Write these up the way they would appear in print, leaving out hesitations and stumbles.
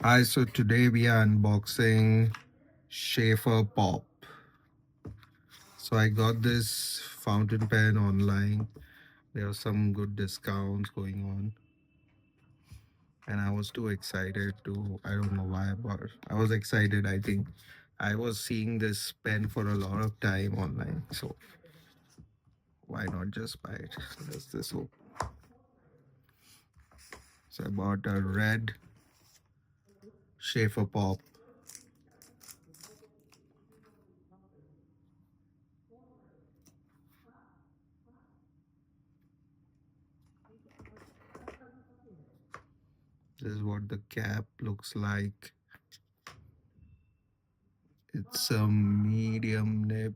Hi, so today we are unboxing Sheaffer Pop. So I got this fountain pen online. There are some good discounts going on. And I was too excited to, I don't know why, but I was excited. I think I was seeing this pen for a lot of time online. So why not just buy it? That's this hope. So I bought a red Sheaffer Pop. This is what the cap looks like. It's a medium nib.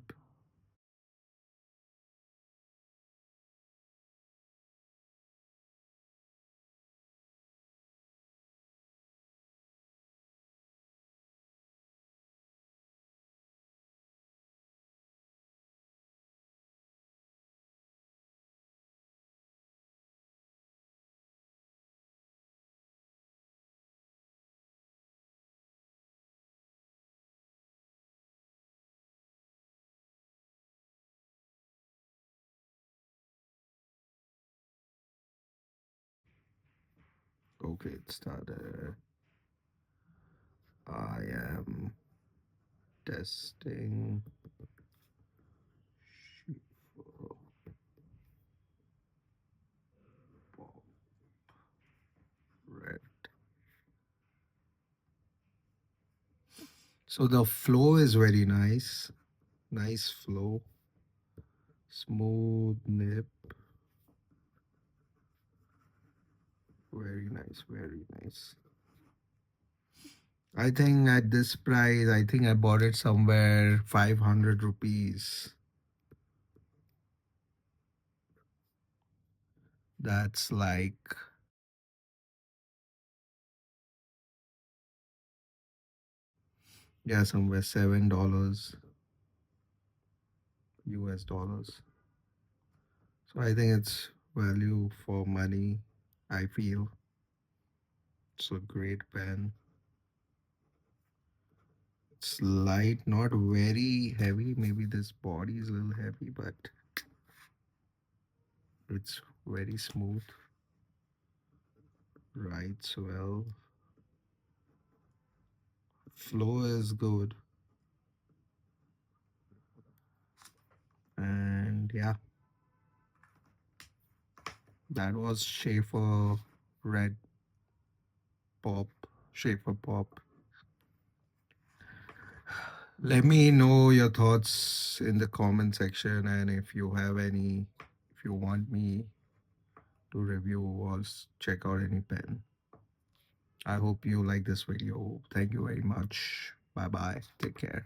Okay, it started. I am testing Sheaffer Pop red. So the flow is very nice. Nice flow. Smooth nib. Very nice. Very nice. I think at this price, I think I bought it somewhere 500 rupees. That's like, yeah, somewhere $7 US dollars. So I think it's value for money. I feel it's a great pen. It's light, not very heavy. Maybe this body is a little heavy, but it's very smooth. Writes well. Flow is good. And yeah, that was Sheaffer Red Pop. Sheaffer Pop. Let me know your thoughts in the comment section, and if you have any, if you want me to review or check out any pen. I hope you like this video. Thank you very much. Bye bye. Take care.